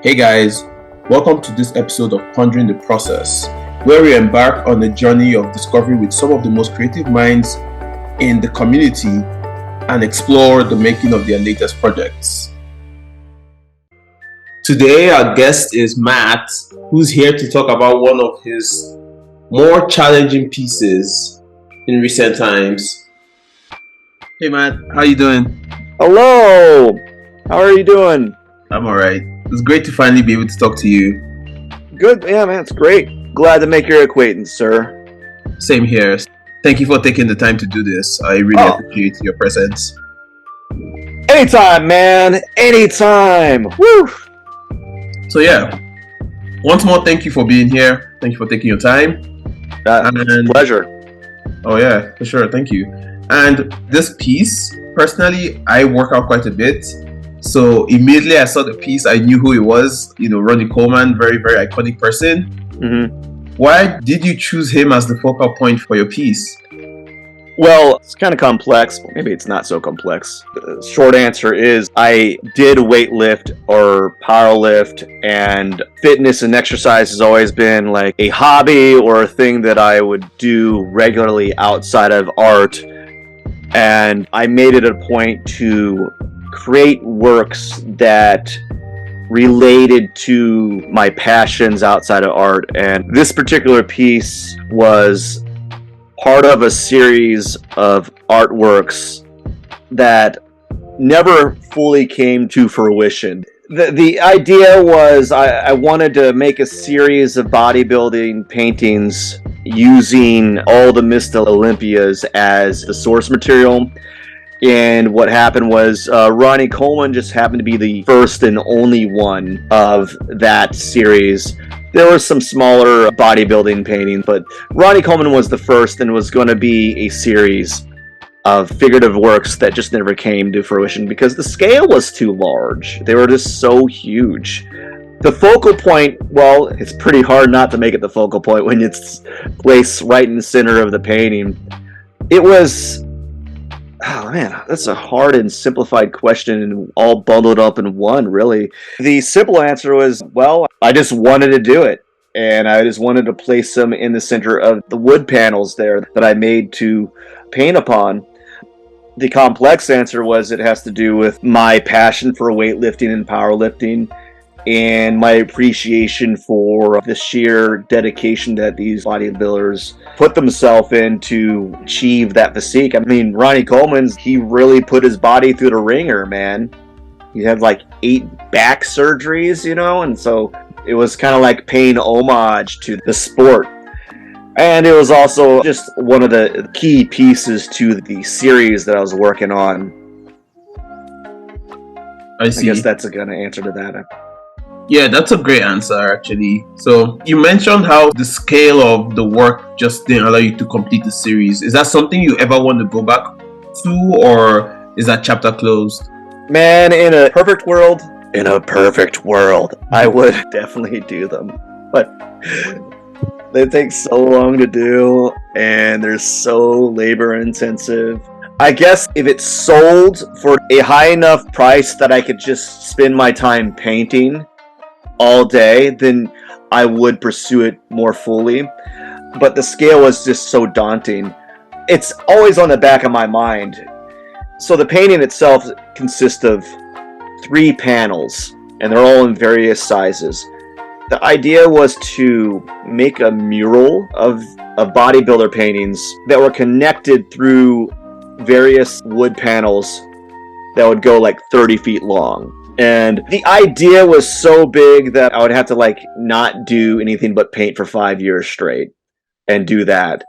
Hey guys, welcome to this episode of Pondering the Process, where we embark on a journey of discovery with some of the most creative minds in the community and explore the making of their latest projects. Today, our guest is Matt, who's here to talk about one of his more challenging pieces in recent times. Hey Matt, how you doing? Hello! How are you doing? I'm alright. It's great to finally be able to talk to you. Good, yeah, man, it's great. Glad to make your acquaintance, sir. Same here. Thank you for taking the time to do this. I really appreciate your presence. Anytime, man. Anytime. Woo! So yeah, once more, thank you for being here. Thank you for taking your time. Pleasure. Oh yeah, for sure. Thank you. And this piece, personally, I work out quite a bit. So immediately I saw the piece, I knew who it was. Ronnie Coleman, very, very iconic person. Mm-hmm. Why did you choose him as the focal point for your piece? Well, it's kind of complex. Maybe it's not so complex. The short answer is I did weightlift or powerlift, and fitness and exercise has always been like a hobby or a thing that I would do regularly outside of art. And I made it a point to create works that related to my passions outside of art. And this particular piece was part of a series of artworks that never fully came to fruition. The idea was I wanted to make a series of bodybuilding paintings using all the Mr. Olympias as the source material. And what happened was Ronnie Coleman just happened to be the first and only one of that series. There were some smaller bodybuilding paintings, but Ronnie Coleman was the first and was going to be a series of figurative works that just never came to fruition because the scale was too large. They were just so huge. The focal point, well, it's pretty hard not to make it the focal point when it's placed right in the center of the painting. It was... Oh man, that's a hard and simplified question and all bundled up in one, really. The simple answer was, well, I just wanted to do it. And I just wanted to place them in the center of the wood panels there that I made to paint upon. The complex answer was it has to do with my passion for weightlifting and powerlifting and my appreciation for the sheer dedication that these bodybuilders put themselves in to achieve that physique. I mean, Ronnie Coleman's, he really put his body through the ringer, man. He had like 8 back surgeries, and so it was kind of like paying homage to the sport. And it was also just one of the key pieces to the series that I was working on. I see. I guess that's a good answer to that. Yeah, that's a great answer, actually. So you mentioned how the scale of the work just didn't allow you to complete the series. Is that something you ever want to go back to, or is that chapter closed? Man, in a perfect world, I would definitely do them. But they take so long to do, and they're so labor intensive. I guess if it's sold for a high enough price that I could just spend my time painting all day, then I would pursue it more fully. But the scale was just so daunting. It's always on the back of my mind. So the painting itself consists of 3 panels, and they're all in various sizes. The idea was to make a mural of bodybuilder paintings that were connected through various wood panels that would go like 30 feet long. And the idea was so big that I would have to not do anything but paint for 5 years straight and do that.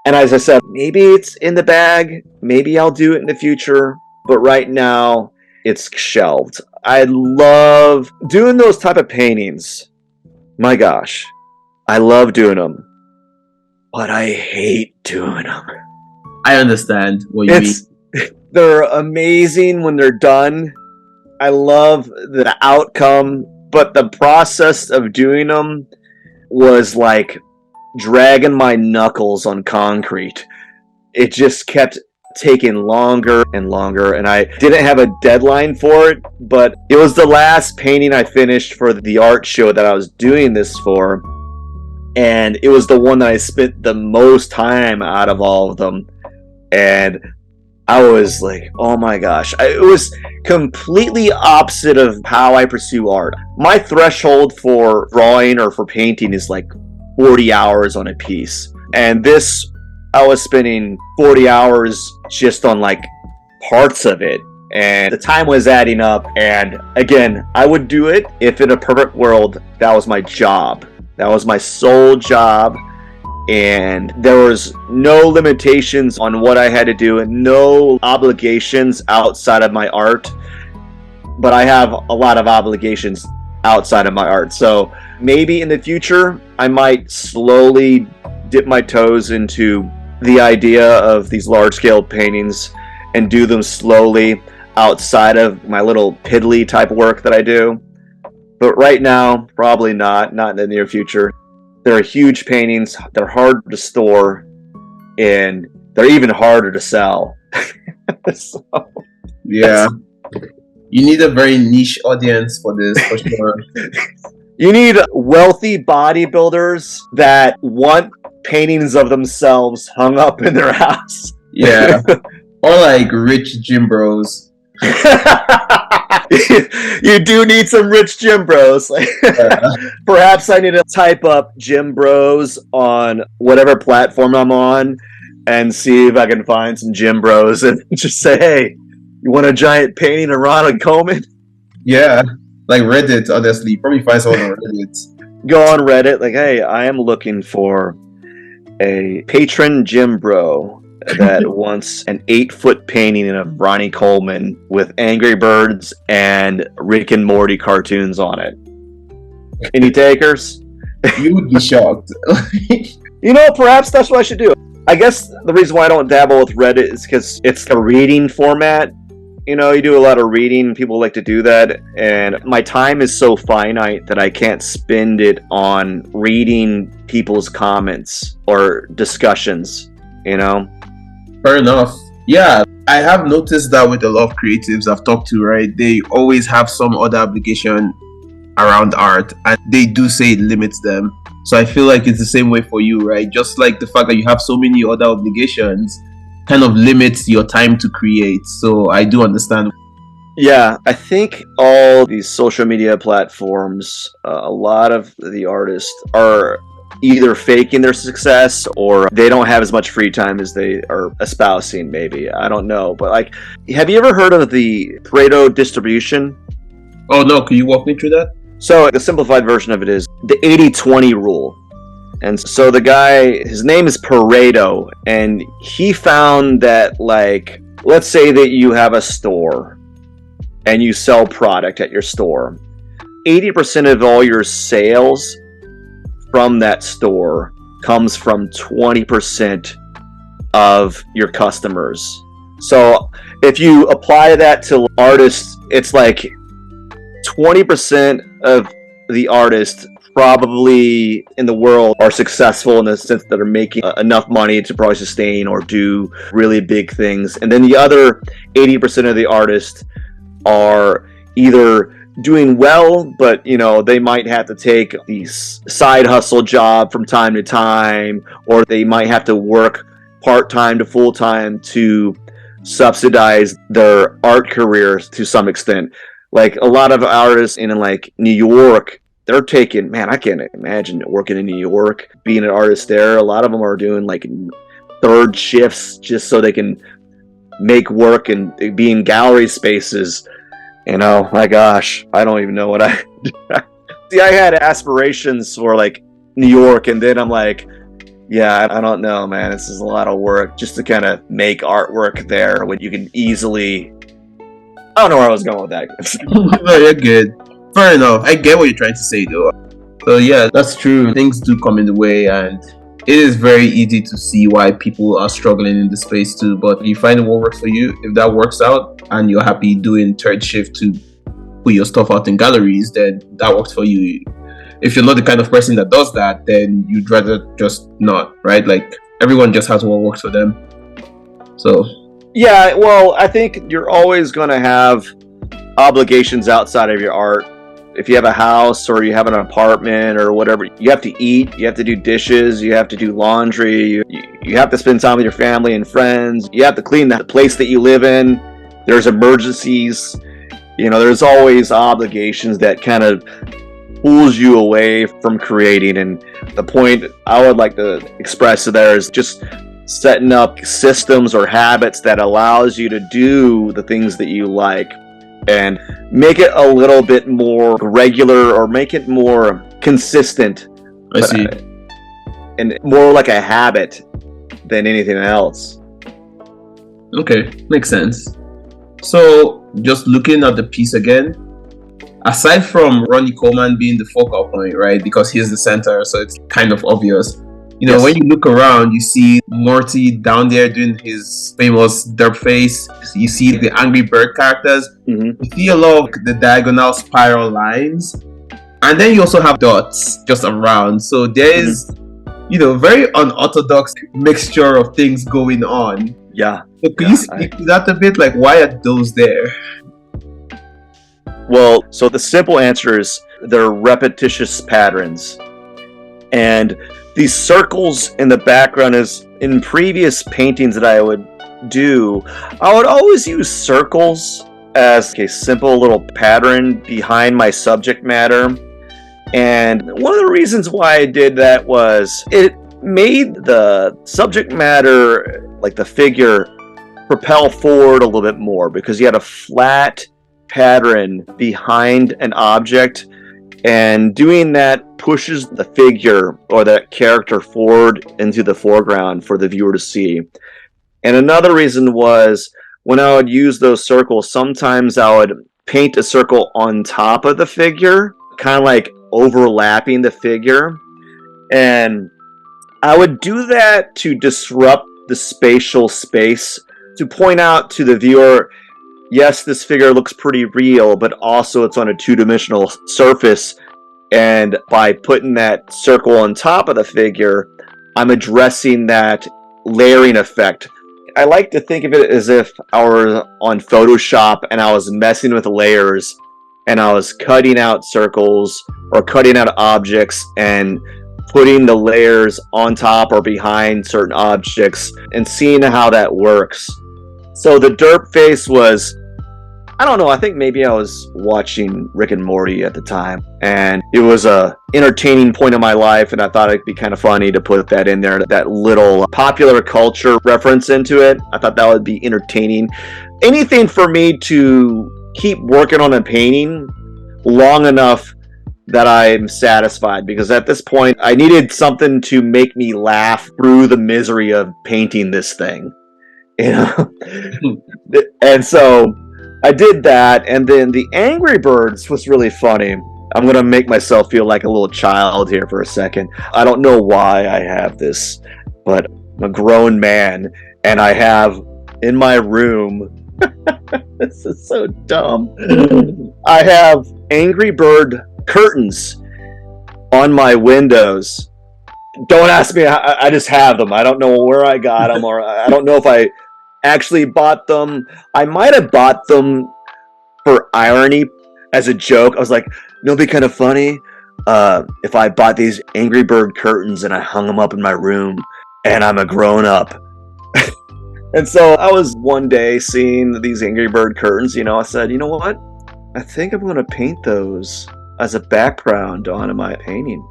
And as I said, maybe it's in the bag, maybe I'll do it in the future, but right now it's shelved. I love doing those type of paintings. My gosh, I love doing them, but I hate doing them. I understand what you mean. They're amazing when they're done. I love the outcome, but the process of doing them was like dragging my knuckles on concrete. It just kept taking longer and longer, and I didn't have a deadline for it, but it was the last painting I finished for the art show that I was doing this for, and it was the one that I spent the most time out of all of them. And I was like, oh my gosh, it was completely opposite of how I pursue art. My threshold for drawing or for painting is like 40 hours on a piece, and this, I was spending 40 hours just on like parts of it, and the time was adding up. And again, I would do it if in a perfect world that was my job. That was my sole job, and there was no limitations on what I had to do and no obligations outside of my art. But I have a lot of obligations outside of my art. So maybe in the future, I might slowly dip my toes into the idea of these large-scale paintings and do them slowly outside of my little piddly type work that I do. But right now, probably not in the near future. They're huge paintings, they're hard to store, and they're even harder to sell. So, Yeah. You need a very niche audience for this, for sure. You need wealthy bodybuilders that want paintings of themselves hung up in their house. Yeah. Or like rich gym bros. You do need some rich gym bros. Perhaps I need to type up gym bros on whatever platform I'm on and see if I can find some gym bros and just say, hey, you want a giant painting of Ronnie Coleman? Yeah. Like Reddit, honestly. You probably find someone on Reddit. Go on Reddit, like, hey, I am looking for a patron gym bro that wants an 8-foot painting of Ronnie Coleman with Angry Birds and Rick and Morty cartoons on it. Any takers? You would be shocked. You know, perhaps that's what I should do. I guess the reason why I don't dabble with Reddit is because it's a reading format. You know, you do a lot of reading. People like to do that. And my time is so finite that I can't spend it on reading people's comments or discussions, you know? Fair enough. Yeah, I have noticed that with a lot of creatives I've talked to, right? They always have some other obligation around art, and they do say it limits them. So I feel like it's the same way for you, right? Just like the fact that you have so many other obligations kind of limits your time to create. So I do understand. Yeah, I think all these social media platforms, a lot of the artists are either faking their success or they don't have as much free time as they are espousing, maybe. I don't know. But like, have you ever heard of the Pareto distribution? Oh no, can you walk me through that? So the simplified version of it is the 80-20 rule. And so the guy, his name is Pareto, and he found that, like, let's say that you have a store and you sell product at your store. 80% of all your sales from that store comes from 20% of your customers. So if you apply that to artists, it's like 20% of the artists probably in the world are successful in the sense that are making enough money to probably sustain or do really big things. And then the other 80% of the artists are either doing well, but you know, they might have to take these side hustle job from time to time, or they might have to work part-time to full-time to subsidize their art careers to some extent. Like a lot of artists in like New York, they're taking, man, I can't imagine working in New York, being an artist there. A lot of them are doing like third shifts just so they can make work and be in gallery spaces. You know, my gosh, I don't even know what I see. I had aspirations for like New York, and then I'm like, yeah, I don't know, man. This is a lot of work just to kind of make artwork there when you can easily. I don't know where I was going with that. No, you're good. Fair enough. I get what you're trying to say, though. So yeah, that's true. Things do come in the way, and it is very easy to see why people are struggling in the space too. But you find what works for you. If that works out and you're happy doing third shift to put your stuff out in galleries, then that works for you. If you're not the kind of person that does that, then you'd rather just not, right? Like everyone just has what works for them. So Yeah, well, I think you're always going to have obligations outside of your art. If you have a house or you have an apartment or whatever, you have to eat, you have to do dishes, you have to do laundry, you have to spend time with your family and friends, you have to clean the place that you live in. There's emergencies. There's always obligations that kind of pulls you away from creating. And the point I would like to express there is just setting up systems or habits that allows you to do the things that you like and make it a little bit more regular or make it more consistent. I see. And more like a habit than anything else. Okay, makes sense. So, just looking at the piece again, aside from Ronnie Coleman being the focal point, right? Because he's the center, so it's kind of obvious. Yes. When you look around, you see Morty down there doing his famous derp face. You see the Angry Bird characters. Mm-hmm. You see a lot of the diagonal spiral lines. And then you also have dots just around. So there's, very unorthodox mixture of things going on. Yeah. So can you speak to that a bit? Like, why are those there? Well, so the simple answer is they're repetitious patterns. And these circles in the background is in previous paintings that I would do, I would always use circles as a simple little pattern behind my subject matter. And one of the reasons why I did that was it made the subject matter, like the figure, propel forward a little bit more because you had a flat pattern behind an object, and doing that pushes the figure or that character forward into the foreground for the viewer to see. And another reason was when I would use those circles, sometimes I would paint a circle on top of the figure, kind of like overlapping the figure. And I would do that to disrupt the spatial space, to point out to the viewer, yes, this figure looks pretty real, but also it's on a two-dimensional surface. And by putting that circle on top of the figure, I'm addressing that layering effect. I like to think of it as if I was on Photoshop and I was messing with layers and I was cutting out circles or cutting out objects and putting the layers on top or behind certain objects and seeing how that works. So the derp face was, I don't know, I think maybe I was watching Rick and Morty at the time, and it was a entertaining point in my life, and I thought it'd be kind of funny to put that in there, that little popular culture reference into it. I thought that would be entertaining. Anything for me to keep working on a painting long enough that I'm satisfied, because at this point I needed something to make me laugh through the misery of painting this thing, and so I did that. And then the Angry Birds was really funny. I'm gonna make myself feel like a little child here for a second. I don't know why I have this, but I'm a grown man and I have in my room this is so dumb. I have Angry Bird curtains on my windows. Don't ask me, I just have them. I don't know where I got them, or I don't know if I actually bought them. I might have bought them for irony, as a joke. I was like, it'd be kind of funny if I bought these Angry Bird curtains and I hung them up in my room and I'm a grown up. And so I was one day seeing these Angry Bird curtains, I said, you know what? I think I'm going to paint those as a background onto my painting.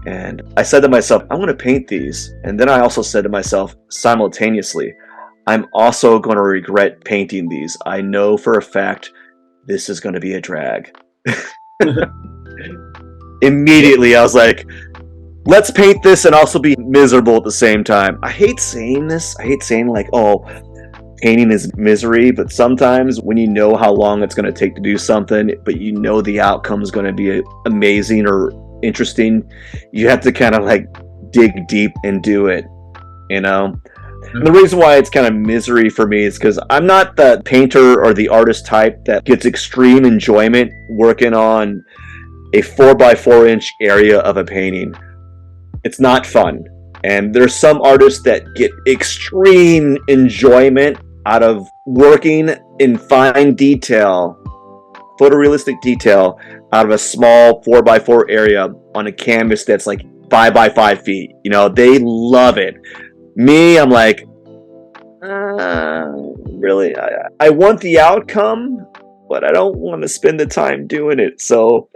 And I said to myself, I'm going to paint these. And then I also said to myself simultaneously, I'm also going to regret painting these. I know for a fact this is going to be a drag. Immediately, I was like, let's paint this and also be miserable at the same time. I hate saying this. I hate saying like, oh, painting is misery. But sometimes when you know how long it's going to take to do something, but you know the outcome is going to be amazing or interesting, you have to kind of like dig deep and do it, And the reason why it's kind of misery for me is because I'm not the painter or the artist type that gets extreme enjoyment working on a 4x4 inch area of a painting. It's not fun. And there's some artists that get extreme enjoyment out of working in fine detail, photorealistic detail, out of a small 4x4 area on a canvas that's like 5x5 feet. You know, they love it. Me, I'm like, really, I want the outcome, but I don't want to spend the time doing it. So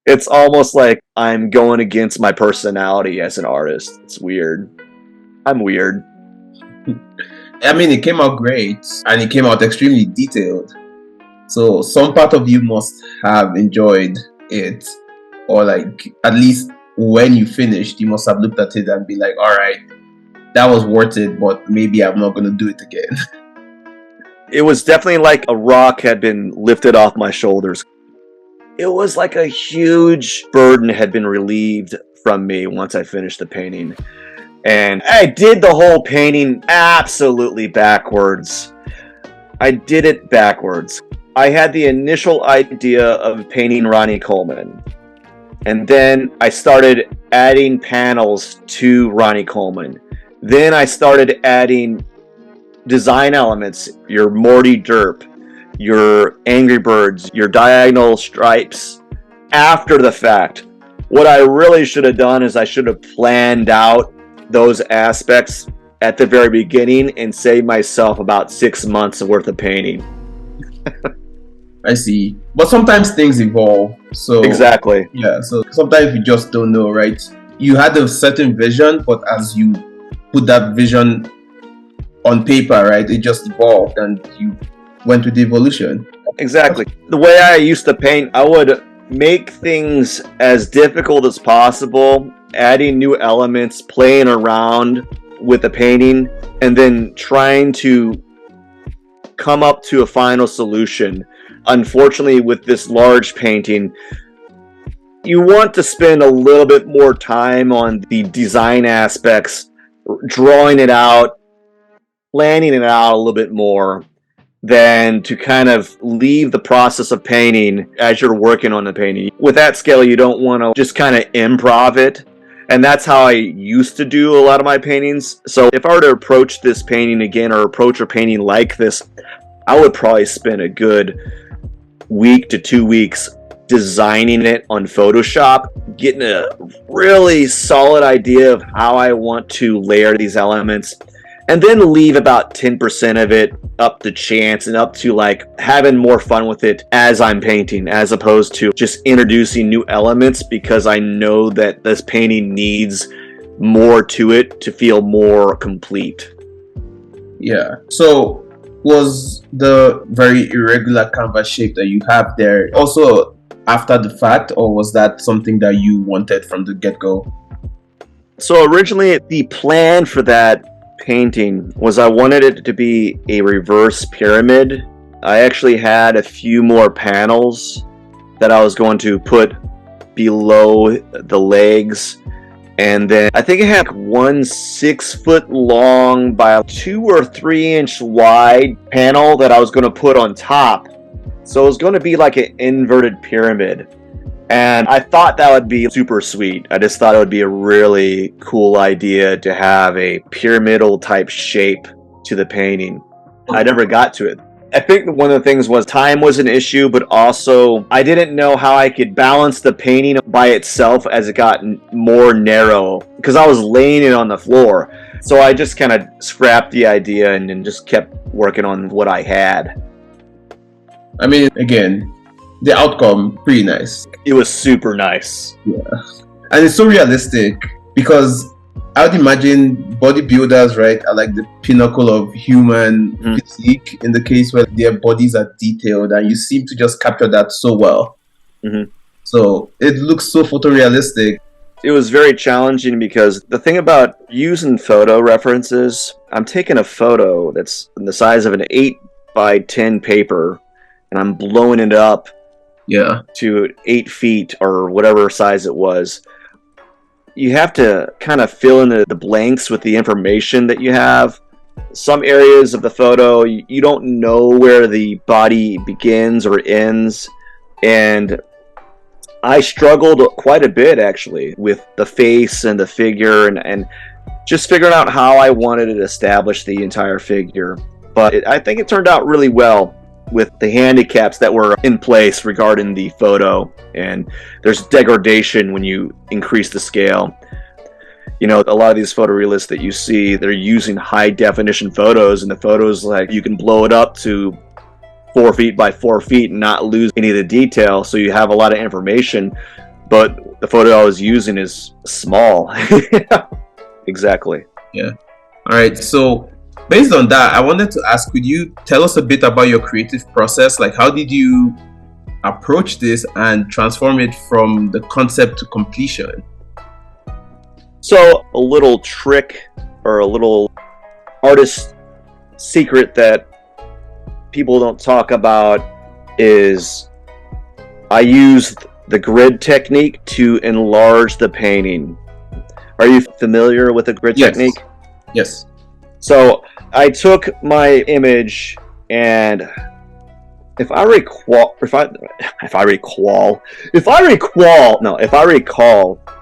it's almost like I'm going against my personality as an artist. It's weird. I'm weird. I mean, it came out great and it came out extremely detailed. So some part of you must have enjoyed it, or like at least when you finished, you must have looked at it and be like, all right, that was worth it, but maybe I'm not going to do it again. It was definitely like a rock had been lifted off my shoulders. It was like a huge burden had been relieved from me once I finished the painting. And I did the whole painting absolutely backwards. I did it backwards. I had the initial idea of painting Ronnie Coleman. And then I started adding panels to Ronnie Coleman. Then I started adding design elements, your Morty derp, your Angry Birds, your diagonal stripes, after the fact. What I really should have done is I should have planned out those aspects at the very beginning and saved myself about 6 months worth of painting. I see. But sometimes things evolve. So exactly. Yeah, so sometimes you just don't know, right? You had a certain vision, but as you put that vision on paper, right, it just evolved and you went with the evolution. Exactly. The way I used to paint, I would make things as difficult as possible, adding new elements, playing around with the painting, and then trying to come up to a final solution. Unfortunately, with this large painting, you want to spend a little bit more time on the design aspects, drawing it out, planning it out a little bit more, than to kind of leave the process of painting as you're working on the painting. With that scale, you don't want to just kind of improv it. And that's how I used to do a lot of my paintings. So if I were to approach this painting again, or approach a painting like this, I would probably spend a good week to 2 weeks designing it on Photoshop, getting a really solid idea of how I want to layer these elements, and then leave about 10% of it up to chance and up to like having more fun with it as I'm painting, as opposed to just introducing new elements, because I know that this painting needs more to it to feel more complete. Yeah. So was the very irregular canvas shape that you have there also after the fact, or was that something that you wanted from the get-go? So originally the plan for that painting was I wanted it to be a reverse pyramid. I actually had a few more panels that I was going to put below the legs, and then I think I had one 6 foot long by 2 or 3 inch wide panel that I was going to put on top. So it was going to be like an inverted pyramid. And I thought that would be super sweet. I just thought it would be a really cool idea to have a pyramidal type shape to the painting. I never got to it. I think one of the things was time was an issue, but also I didn't know how I could balance the painting by itself as it got more narrow, because I was laying it on the floor. So I just kind of scrapped the idea and then just kept working on what I had. I mean, again, the outcome, pretty nice. It was super nice. Yeah. And it's so realistic, because I would imagine bodybuilders, right, are like the pinnacle of human physique in the case where their bodies are detailed, and you seem to just capture that so well. So it looks so photorealistic. It was very challenging because the thing about using photo references, I'm taking a photo that's the size of an 8x10 paper, and I'm blowing it up to 8 feet or whatever size it was. You have to kind of fill in the blanks with the information that you have. Some areas of the photo, you don't know where the body begins or ends. And I struggled quite a bit, actually, with the face and the figure and just figuring out how I wanted to establish the entire figure. But I think it turned out really well with the handicaps that were in place regarding the photo. And there's degradation when you increase the scale. You know, a lot of these photorealists that you see, they're using high definition photos, and the photos, like, you can blow it up to 4 feet by 4 feet and not lose any of the detail. So you have a lot of information, but the photo I was using is small. Exactly. Yeah. All right. So based on that, I wanted to ask, could you tell us a bit about your creative process? Like, how did you approach this and transform it from the concept to completion? So a little trick or a little artist secret that people don't talk about is I used the grid technique to enlarge the painting. Are you familiar with the grid technique? Yes. So I took my image, and if I recall,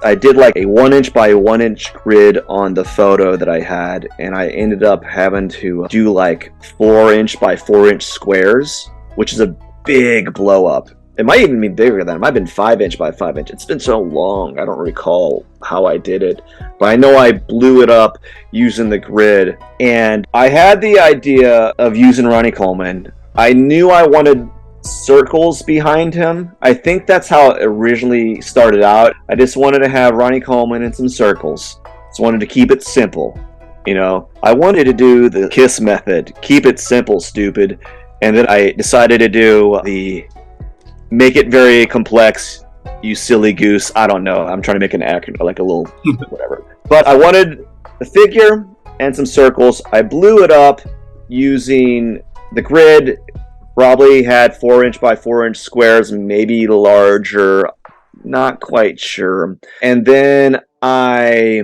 I did like a 1 inch by 1 inch grid on the photo that I had, and I ended up having to do like 4 inch by 4 inch squares, which is a big blow up. It might even be bigger than that. It might have been 5 inch by 5 inch. It's been so long, I don't recall how I did it. But I know I blew it up using the grid. And I had the idea of using Ronnie Coleman. I knew I wanted circles behind him. I think that's how it originally started out. I just wanted to have Ronnie Coleman and some circles. Just wanted to keep it simple. You know, I wanted to do the KISS method. Keep it simple, stupid. And then I decided to do the make it very complex, you silly goose. I don't know. I'm trying to make an acronym, like a little whatever. But I wanted the figure and some circles. I blew it up using the grid. Probably had 4 inch by 4 inch squares, maybe larger. Not quite sure. And then I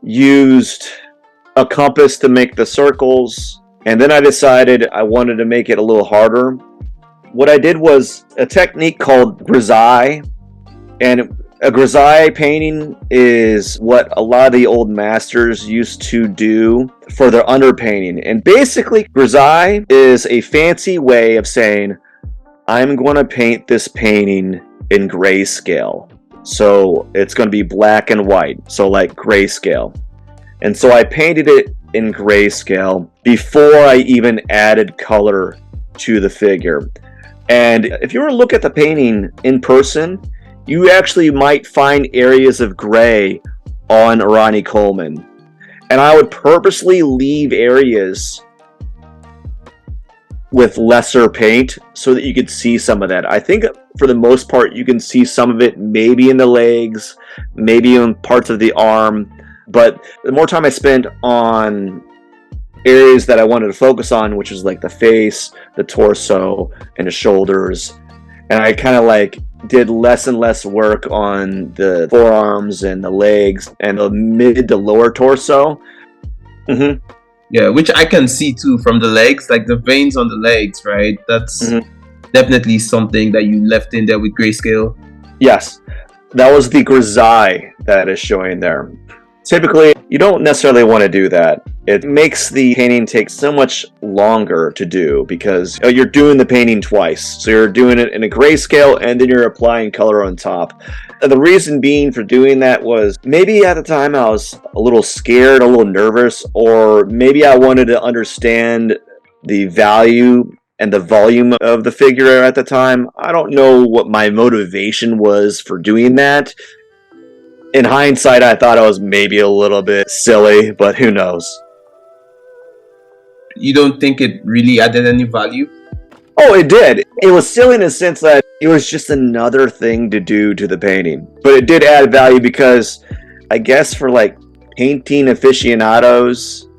used a compass to make the circles. And then I decided I wanted to make it a little harder. What I did was a technique called Grisaille, and a Grisaille painting is what a lot of the old masters used to do for their underpainting. And basically, Grisaille is a fancy way of saying, I'm going to paint this painting in grayscale. So it's going to be black and white, so like grayscale. And so I painted it in grayscale before I even added color to the figure. And if you were to look at the painting in person, you actually might find areas of gray on Ronnie Coleman. And I would purposely leave areas with lesser paint so that you could see some of that. I think for the most part, you can see some of it maybe in the legs, maybe in parts of the arm. But the more time I spent on areas that I wanted to focus on, which was like the face, the torso, and the shoulders, and I kind of like did less and less work on the forearms and the legs and the mid to lower torso. Yeah, which I can see too from the legs, like the veins on the legs, right? That's definitely something that you left in there with grayscale. Yes, that was the Grisaille that is showing there. Typically, you don't necessarily want to do that. It makes the painting take so much longer to do because you're doing the painting twice. So you're doing it in a grayscale and then you're applying color on top. And the reason being for doing that was maybe at the time I was a little scared, a little nervous, or maybe I wanted to understand the value and the volume of the figure at the time. I don't know what my motivation was for doing that. In hindsight, I thought I was maybe a little bit silly, but who knows? You don't think it really added any value? Oh, it did. It was silly in the sense that it was just another thing to do to the painting. But it did add value because I guess for like painting aficionados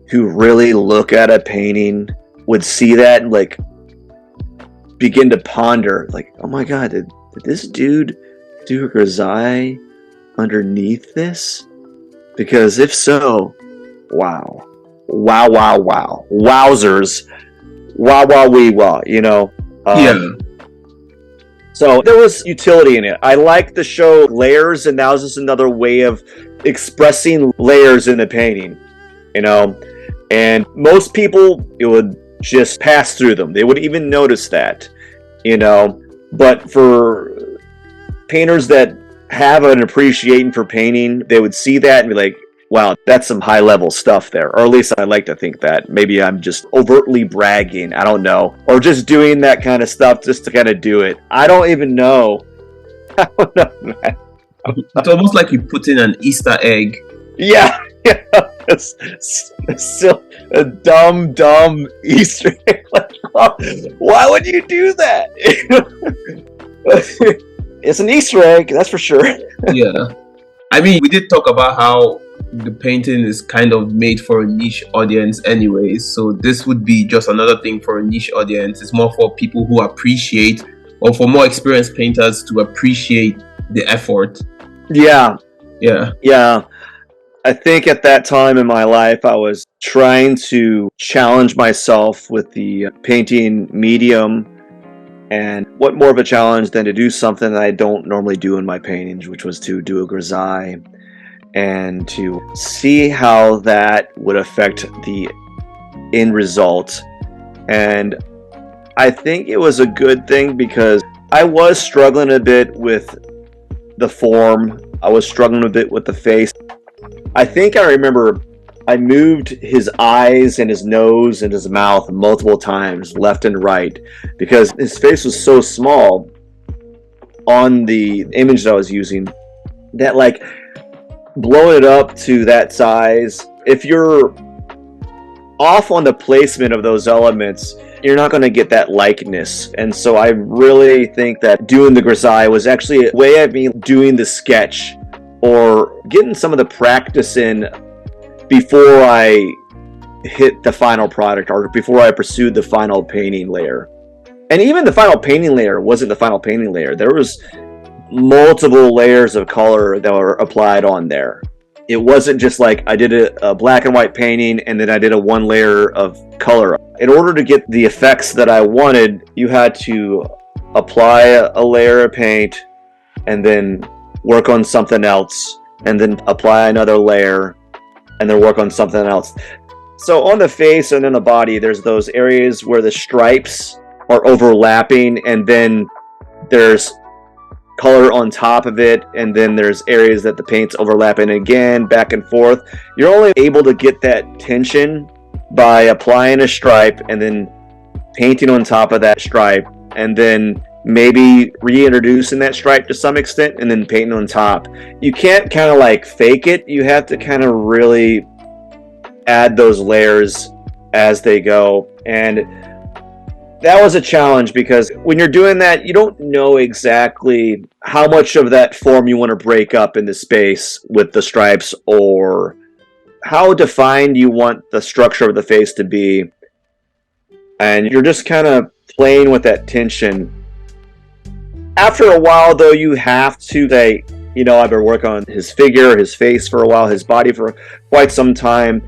who really look at a painting would see that and like begin to ponder, like, oh my God, did this dude do a Grisaille underneath this? Because if so, wow, wowzers, wee wah, you know. Yeah. So there was utility in it. I like to show layers, and that was just another way of expressing layers in the painting, you know. And most people, it would just pass through them. They wouldn't even notice that, But for painters that have an appreciation for painting, they would see that and be like, wow, that's some high level stuff there. Or at least I like to think that. Maybe I'm just overtly bragging. I don't know. Or just doing that kind of stuff just to kind of do it. I don't even know. I don't know, man. It's almost like you put in an Easter egg. Yeah. It's still a dumb Easter egg. Why would you do that? It's an Easter egg, that's for sure. Yeah. I mean, we did talk about how the painting is kind of made for a niche audience anyways. So this would be just another thing for a niche audience. It's more for people who appreciate, or for more experienced painters to appreciate the effort. Yeah. Yeah. I think at that time in my life, I was trying to challenge myself with the painting medium. And what more of a challenge than to do something that I don't normally do in my paintings, which was to do a grisaille and to see how that would affect the end result. And I think it was a good thing because I was struggling a bit with the form. I was struggling a bit with the face. I think I remember I moved his eyes and his nose and his mouth multiple times, left and right, because his face was so small on the image that I was using that, like, blowing it up to that size, if you're off on the placement of those elements, you're not going to get that likeness. And so I really think that doing the grisaille was actually a way of me doing the sketch or getting some of the practice in before I hit the final product or before I pursued the final painting layer. And even the final painting layer wasn't the final painting layer. There was multiple layers of color that were applied on there. It wasn't just like I did a black and white painting and then I did a one layer of color. In order to get the effects that I wanted, you had to apply a layer of paint and then work on something else and then apply another layer and then work on something else. So on the face and in the body, there's those areas where the stripes are overlapping and then there's color on top of it, and then there's areas that the paint's overlapping again, back and forth. You're only able to get that tension by applying a stripe and then painting on top of that stripe and then maybe reintroducing that stripe to some extent and then painting on top. You can't kind of like fake it. You have to kind of really add those layers as they go. And that was a challenge because when you're doing that, you don't know exactly how much of that form you want to break up into space with the stripes or how defined you want the structure of the face to be. And you're just kind of playing with that tension. After a while, though, you have to say, I've been working on his figure, his face for a while, his body for quite some time.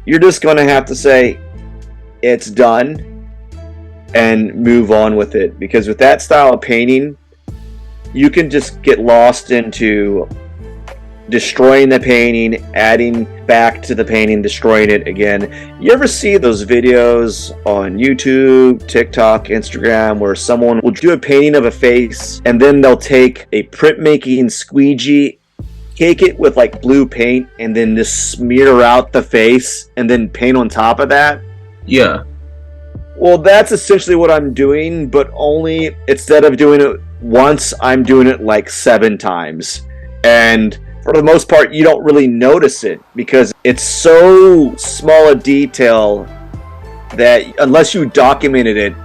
You're just going to have to say, it's done. And move on with it, because with that style of painting you can just get lost into destroying the painting, adding back to the painting, destroying it again. You ever see those videos on YouTube, TikTok, Instagram where someone will do a painting of a face and then they'll take a printmaking squeegee, cake it with like blue paint, and then just smear out the face and then paint on top of that? Yeah. Well, that's essentially what I'm doing, but only instead of doing it once, I'm doing it like 7 times. And for the most part, you don't really notice it because it's so small a detail that unless you documented it,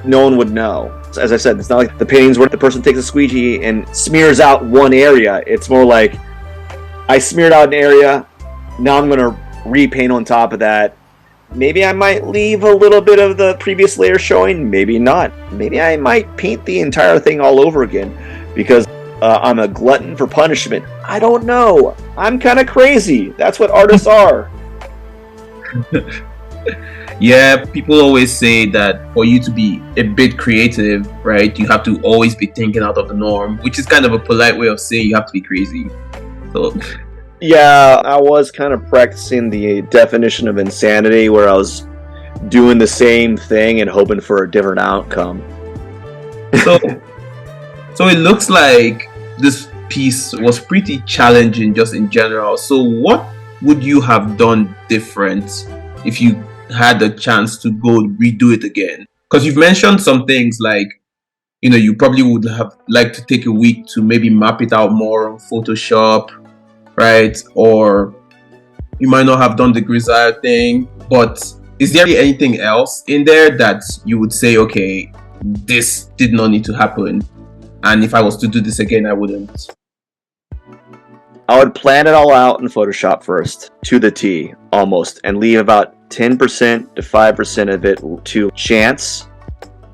no one would know. As I said, it's not like the paintings where the person takes a squeegee and smears out one area. It's more like, I smeared out an area, now I'm going to repaint on top of that. Maybe I might leave a little bit of the previous layer showing, maybe not. Maybe I might paint the entire thing all over again because I'm a glutton for punishment. I don't know. I'm kind of crazy. That's what artists are. Yeah, people always say that for you to be a bit creative, right, you have to always be thinking out of the norm, which is kind of a polite way of saying you have to be crazy. So Yeah, I was kind of practicing the definition of insanity where I was doing the same thing and hoping for a different outcome. So, so it looks like this piece was pretty challenging just in general. So what would you have done different if you had the chance to go redo it again? Because you've mentioned some things like, you probably would have liked to take a week to maybe map it out more on Photoshop, right? Or you might not have done the Grisaille thing, but is there anything else in there that you would say, okay, this did not need to happen, and if I was to do this again, I wouldn't? I would plan it all out in Photoshop first, to the T, almost, and leave about 10% to 5% of it to chance.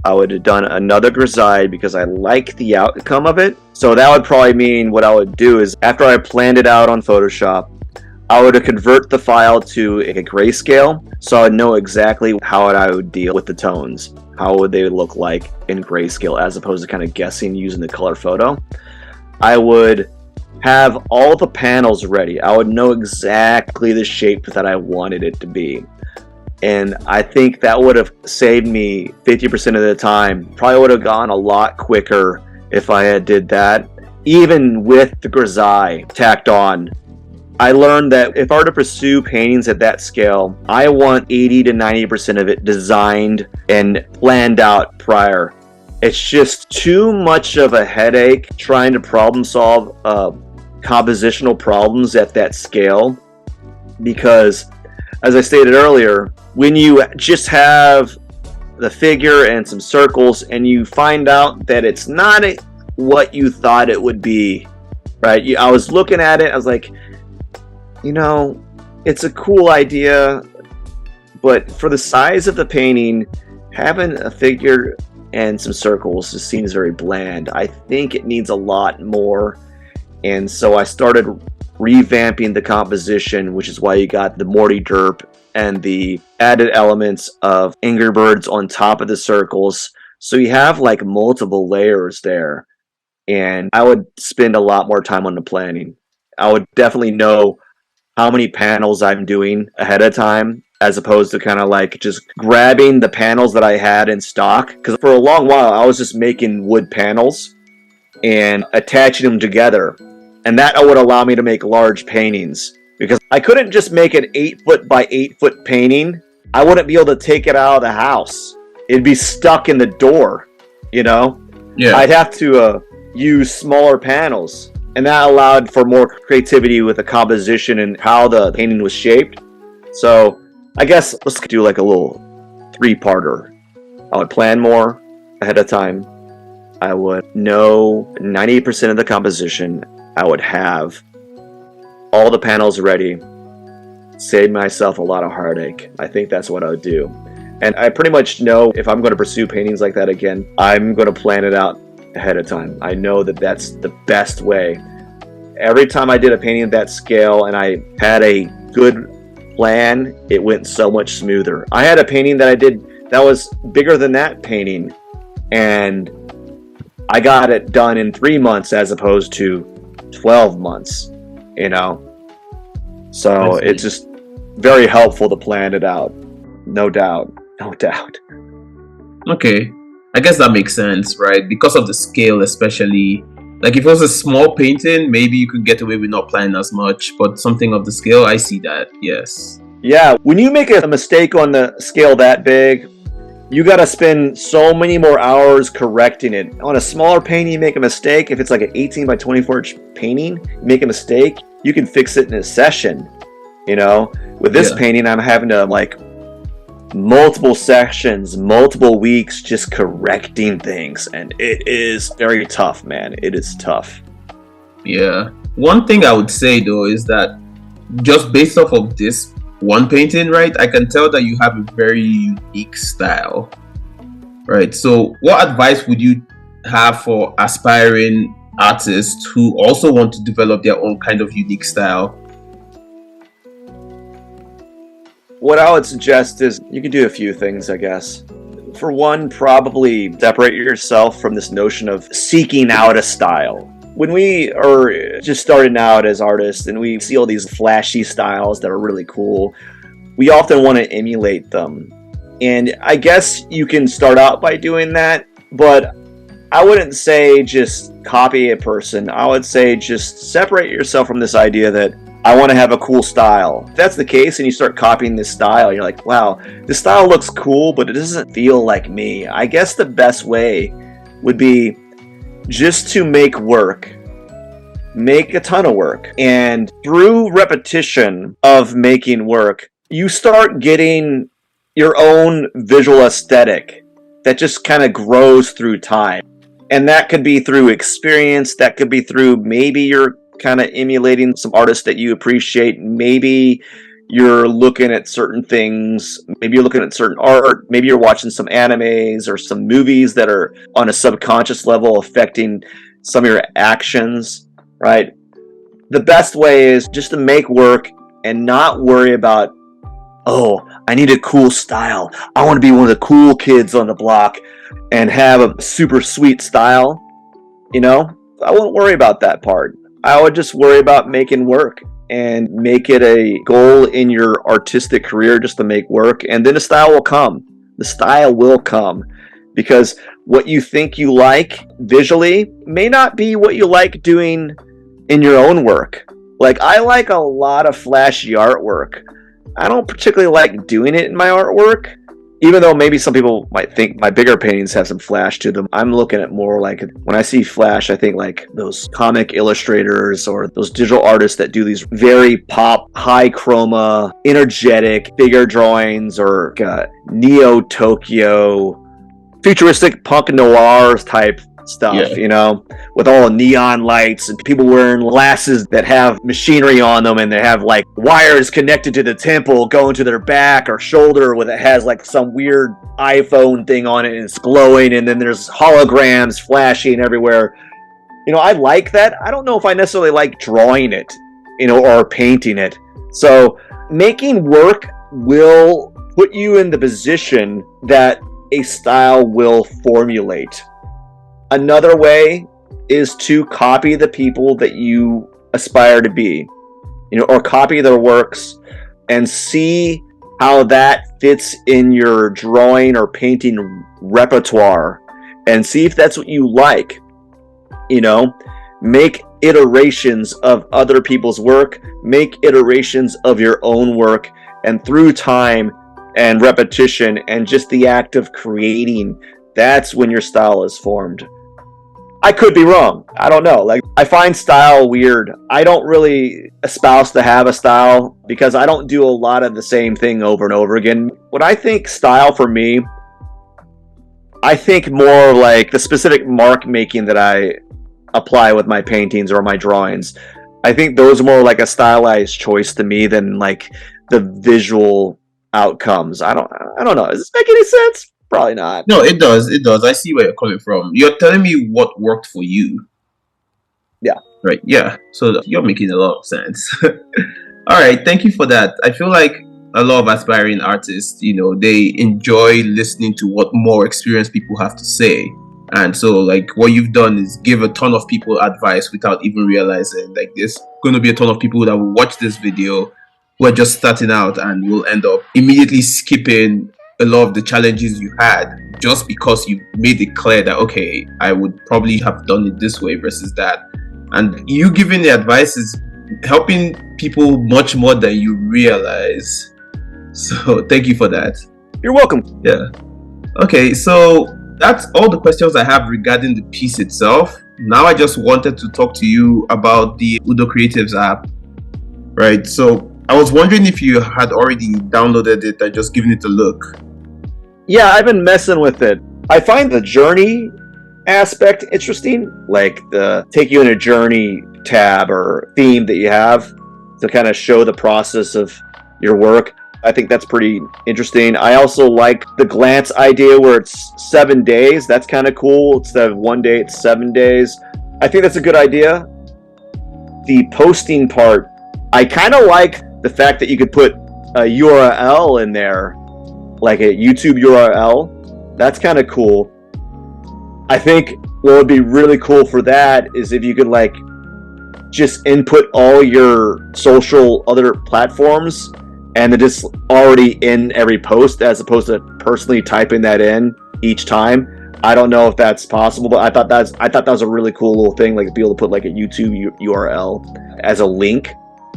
I would have done another Grisaille because I like the outcome of it. So that would probably mean what I would do is after I planned it out on Photoshop, I would convert the file to a grayscale so I would know exactly how I would deal with the tones. How would they look like in grayscale as opposed to kind of guessing using the color photo. I would have all the panels ready. I would know exactly the shape that I wanted it to be. And I think that would have saved me 50% of the time. Probably would have gone a lot quicker if I had did that. Even with the Grisaille tacked on, I learned that if I were to pursue paintings at that scale, I want 80 to 90% of it designed and planned out prior. It's just too much of a headache trying to problem solve compositional problems at that scale, because as I stated earlier, when you just have the figure and some circles and you find out that it's not what you thought it would be, right? I was looking at it, I was like, it's a cool idea, but for the size of the painting, having a figure and some circles just seems very bland. I think it needs a lot more. And so I started revamping the composition, which is why you got the Morty derp and the added elements of Birds on top of the circles. So you have like multiple layers there. And I would spend a lot more time on the planning. I would definitely know how many panels I'm doing ahead of time, as opposed to kind of like just grabbing the panels that I had in stock. Because for a long while, I was just making wood panels and attaching them together. And that would allow me to make large paintings. Because I couldn't just make an 8-foot by 8-foot painting. I wouldn't be able to take it out of the house. It'd be stuck in the door, Yeah. I'd have to use smaller panels. And that allowed for more creativity with the composition and how the painting was shaped. So I guess let's do like a little 3-parter. I would plan more ahead of time. I would know 90% of the composition. I would have all the panels ready. Save myself a lot of heartache. I think that's what I would do. And I pretty much know if I'm going to pursue paintings like that again, I'm going to plan it out ahead of time. I know that that's the best way. Every time I did a painting of that scale and I had a good plan, it went so much smoother. I had a painting that I did that was bigger than that painting, and I got it done in 3 months as opposed to 12 months, So it's just very helpful to plan it out. No doubt. Okay, I guess that makes sense, right? Because of the scale, especially. Like if it was a small painting, maybe you could get away with not planning as much, but something of the scale, I see that, yes. Yeah, when you make a mistake on the scale that big, you got to spend so many more hours correcting it. On a smaller painting, you make a mistake. If it's like an 18 by 24 inch painting, you make a mistake, you can fix it in a session. With this painting, I'm having to like multiple sessions, multiple weeks, just correcting things, and it is very tough, man. It is tough. Yeah. One thing I would say though is that just based off of this one painting, right, I can tell that you have a very unique style, right? So what advice would you have for aspiring artists who also want to develop their own kind of unique style? What I would suggest is you can do a few things, I guess. For one, probably separate yourself from this notion of seeking out a style. when we are just starting out as artists and we see all these flashy styles that are really cool, we often want to emulate them. And I guess you can start out by doing that, but I wouldn't say just copy a person. I would say just separate yourself from this idea that I want to have a cool style. If that's the case and you start copying this style, you're like, wow, this style looks cool, but it doesn't feel like me. I guess the best way would be just to make work. Make a ton of work. And through repetition of making work, you start getting your own visual aesthetic that just kind of grows through time. And that could be through experience. That could be through maybe you're kind of emulating some artists that you appreciate. Maybe you're looking at certain things. Maybe you're looking at certain art. Maybe you're watching some animes or some movies that are on a subconscious level affecting some of your actions, right? The best way is just to make work and not worry about, oh, I need a cool style. I want to be one of the cool kids on the block and have a super sweet style. You know, I won't worry about that part. I would just worry about making work and make it a goal in your artistic career just to make work. And then the style will come. The style will come because what you think you like visually may not be what you like doing in your own work. Like, I like a lot of flashy artwork. I don't particularly like doing it in my artwork, even though maybe some people might think my bigger paintings have some flash to them. I'm looking at more like, when I see flash, I think like those comic illustrators or those digital artists that do these very pop, high chroma, energetic, bigger drawings, or Neo-Tokyo, futuristic punk noir type stuff, you know, with all the neon lights and people wearing glasses that have machinery on them, and they have like wires connected to the temple going to their back or shoulder, with it has like some weird iPhone thing on it and it's glowing, and then there's holograms flashing everywhere. You know, I like that. I don't know if I necessarily like drawing it, you know, or painting it. So making work will put you in the position that a style will formulate. Another way is to copy the people that you aspire to be, you know, or copy their works and see how that fits in your drawing or painting repertoire, and see if that's what you like. You know, make iterations of other people's work, make iterations of your own work, and through time and repetition and just the act of creating, that's when your style is formed. I could be wrong. I don't know. Like, I find style weird. I don't really espouse to have a style because I don't do a lot of the same thing over and over again. When I think style for me, I think more like the specific mark making that I apply with my paintings or my drawings. I think those are more like a stylized choice to me than like the visual outcomes. I don't know. Does this make any sense? Probably not. No, it does. It does. I see where you're coming from. You're telling me what worked for you. Yeah. Right. Yeah. So you're making a lot of sense. All right. Thank you for that. I feel like a lot of aspiring artists, you know, they enjoy listening to what more experienced people have to say. And so, like, what you've done is give a ton of people advice without even realizing, like, there's going to be a ton of people that will watch this video who are just starting out and will end up immediately skipping a lot of the challenges you had just because you made it clear that, okay, I would probably have done it this way versus that. And you giving the advice is helping people much more than you realize. So thank you for that. You're welcome. Yeah. Okay, so that's all the questions I have regarding the piece itself. Now I just wanted to talk to you about the Udocreatives app, right? So I was wondering if you had already downloaded it and just given it a look. Yeah, I've been messing with it. I find the journey aspect interesting, like the take you in a journey tab or theme that you have to kind of show the process of your work. I think that's pretty interesting. I also like the glance idea where it's 7 days. That's kind of cool. Instead of 1 day, it's 7 days. I think that's a good idea. The posting part, I kind of like the fact that you could put a URL in there, like a YouTube URL. That's kind of cool. I think what would be really cool for that is if you could like just input all your social other platforms and it is already in every post as opposed to personally typing that in each time. I don't know if that's possible, but I thought that was a really cool little thing, like to be able to put like a YouTube URL as a link.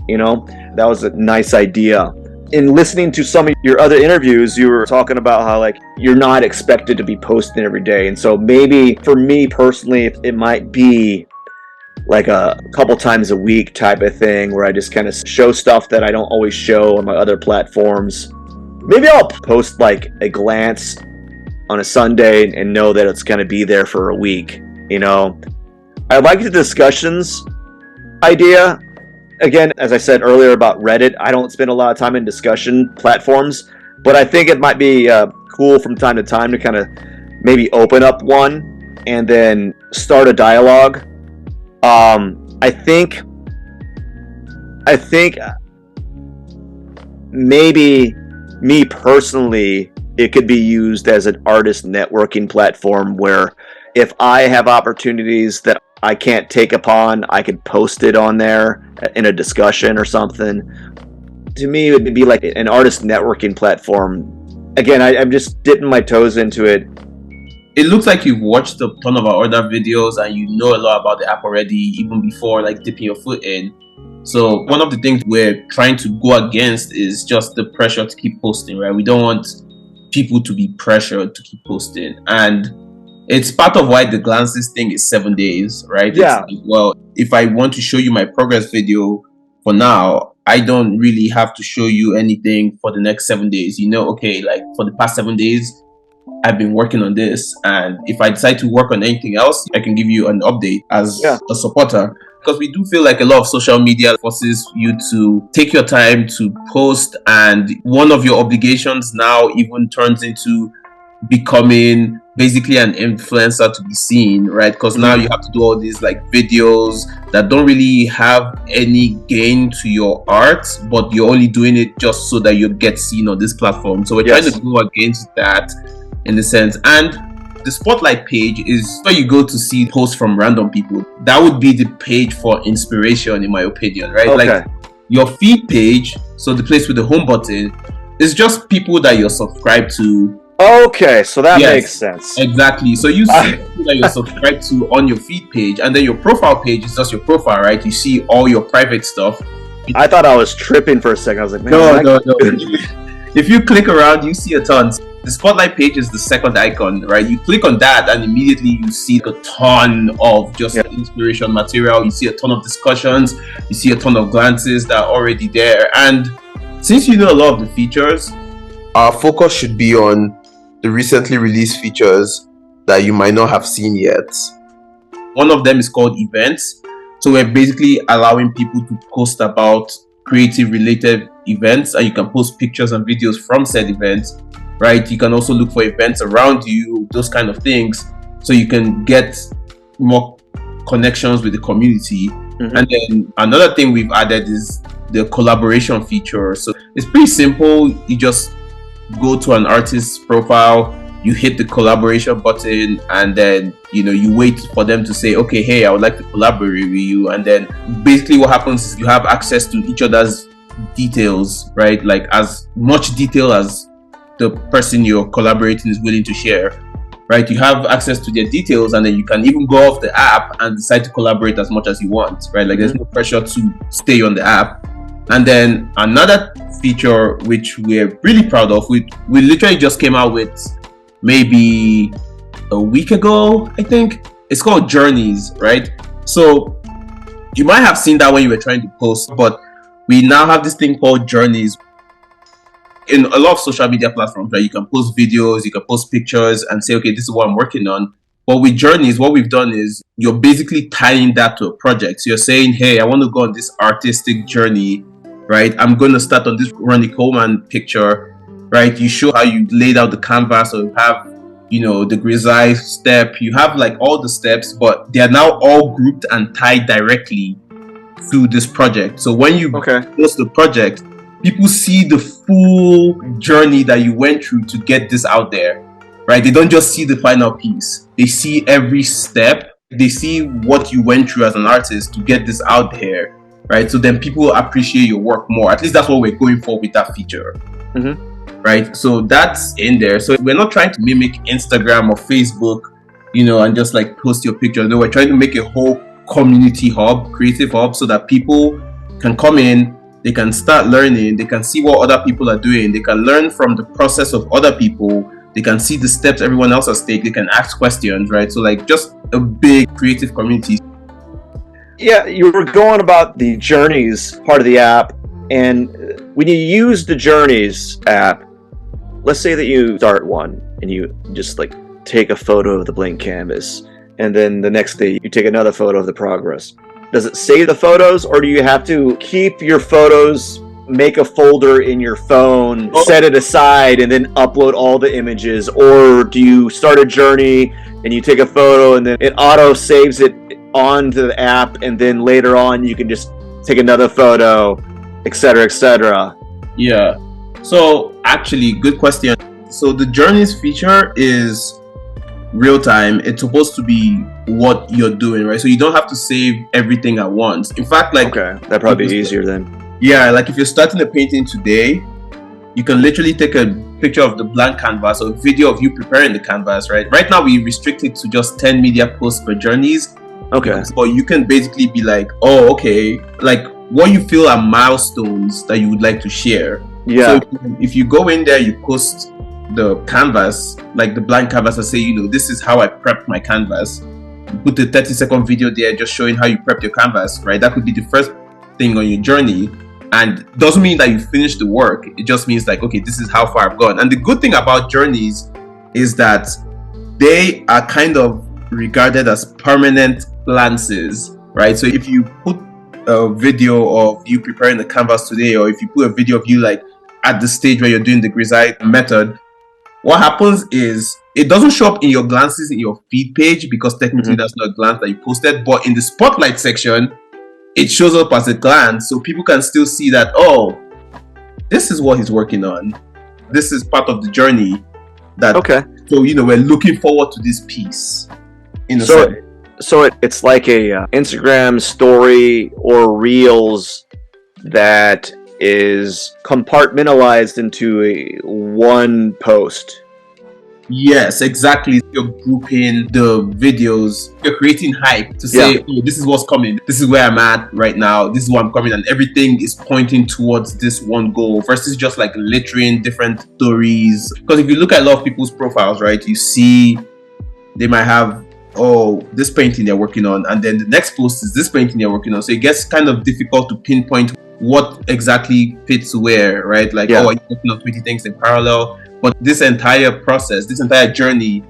You know, that was a nice idea. In listening to some of your other interviews, you were talking about how like you're not expected to be posting every day, and so maybe for me personally, it might be like a couple times a week type of thing where I just kind of show stuff that I don't always show on my other platforms. Maybe I'll post like a glance on a Sunday and know that it's going to be there for a week. You know, I like the discussions idea. Again, as I said earlier about Reddit, I don't spend a lot of time in discussion platforms, but I think it might be cool from time to time to kind of maybe open up one and then start a dialogue. I think maybe me personally, it could be used as an artist networking platform where if I have opportunities that I can't take upon, I could post it on there in a discussion or something. To me, it would be like an artist networking platform. Again, I'm just dipping my toes into it. It looks like you've watched a ton of our other videos and you know a lot about the app already, even before like dipping your foot in. So one of the things we're trying to go against is just the pressure to keep posting, right? We don't want people to be pressured to keep posting. And it's part of why the glances thing is 7 days, right? Yeah. It's, well, if I want to show you my progress video for now, I don't really have to show you anything for the next 7 days. You know, okay, like for the past 7 days, I've been working on this, and if I decide to work on anything else, I can give you an update as a supporter. Because we do feel like a lot of social media forces you to take your time to post, and one of your obligations now even turns into becoming basically an influencer to be seen, right? Because now you have to do all these like videos that don't really have any gain to your art, but you're only doing it just so that you get seen on this platform. So we're trying to go against that in the sense. And the spotlight page is where you go to see posts from random people. That would be the page for inspiration, in my opinion, right? Okay. Like your feed page, so the place with the home button, is just people that you're subscribed to. Okay, so that makes sense. Exactly. So you see people that you're subscribed to on your feed page, and then your profile page is just your profile, right? You see all your private stuff. I thought I was tripping for a second. I was like, man, no. If you click around, you see a ton. The spotlight page is the second icon, right? You click on that and immediately you see a ton of just inspiration material. You see a ton of discussions. You see a ton of glances that are already there. And since you know a lot of the features, our focus should be on the recently released features that you might not have seen yet. One of them is called events. So we're basically allowing people to post about creative related events, and you can post pictures and videos from said events, right? You can also look for events around you, those kind of things, so you can get more connections with the community. And then another thing we've added is the collaboration feature. So it's pretty simple. You just go to an artist's profile, you hit the collaboration button, and then you wait for them to say, okay, hey, I would like to collaborate with you. And then basically what happens is you have access to each other's details, right? Like as much detail as the person you're collaborating is willing to share, right? You have access to their details, and then you can even go off the app and decide to collaborate as much as you want, right? Like there's no pressure to stay on the app. And then another feature which we're really proud of, we literally just came out with maybe a week ago, I think. It's called Journeys, right? So you might have seen that when you were trying to post, but we now have this thing called Journeys. In a lot of social media platforms, right, you can post videos, you can post pictures and say, okay, this is what I'm working on. But with Journeys, what we've done is you're basically tying that to a project. So you're saying, hey, I want to go on this artistic journey, right? I'm going to start on this Ronnie Coleman picture, right? You show how you laid out the canvas, or you have, the Grisaille step. You have like all the steps, but they are now all grouped and tied directly to this project. So when you post the project, people see the full journey that you went through to get this out there, right? They don't just see the final piece. they see every step, they see what you went through as an artist to get this out there, right? So then people appreciate your work more. At least that's what we're going for with that feature. Right? So that's in there. So we're not trying to mimic Instagram or Facebook, and just like post your picture. No, we're trying to make a whole community hub, creative hub, so that people can come in, they can start learning, they can see what other people are doing, they can learn from the process of other people, they can see the steps everyone else has taken, they can ask questions, right? So like just a big creative community. Yeah, you were going about the journeys part of the app, and when you use the journeys app, let's say that you start one and you just like take a photo of the blank canvas, and then the next day you take another photo of the progress. Does it save the photos, or do you have to keep your photos, make a folder in your phone, set it aside, and then upload all the images? Or do you start a journey and you take a photo and then it auto saves it onto the app, and then later on you can just take another photo, etc., etc.? Yeah. So actually, good question. So the journeys feature is real time. It's supposed to be what you're doing, right? So you don't have to save everything at once. In fact, like, okay, that'd probably be easier then. Yeah, like if you're starting a painting today, you can literally take a picture of the blank canvas or a video of you preparing the canvas, right? Right now we restrict it to just 10 media posts per journeys. Okay. But you can basically be like, oh, okay, like what you feel are milestones that you would like to share. Yeah. So if you go in there, you post the canvas, like the blank canvas, and say, this is how I prepped my canvas. You put a 30-second video there just showing how you prepped your canvas, right? That could be the first thing on your journey. And doesn't mean that you finished the work. It just means like, okay, this is how far I've gone. And the good thing about journeys is that they are kind of regarded as permanent glances, right? So if you put a video of you preparing the canvas today, or if you put a video of you like at the stage where you're doing the Grisaille method, what happens is it doesn't show up in your glances in your feed page, because technically that's not a glance that you posted, but in the spotlight section it shows up as a glance, so people can still see that, oh, this is what he's working on, this is part of the journey. That okay. So we're looking forward to this piece in a so sense. So it's like a Instagram story or reels that is compartmentalized into a one post. Yes, exactly. You're grouping the videos, you're creating hype to say, oh, this is what's coming, this is where I'm at right now, this is where I'm coming, and everything is pointing towards this one goal versus just like littering different stories. Because if you look at a lot of people's profiles, right, you see they might have, oh, this painting they're working on, and then the next post is this painting they're working on. So it gets kind of difficult to pinpoint what exactly fits where, right? Like, oh, I'm working on 20 things in parallel. But this entire process, this entire journey,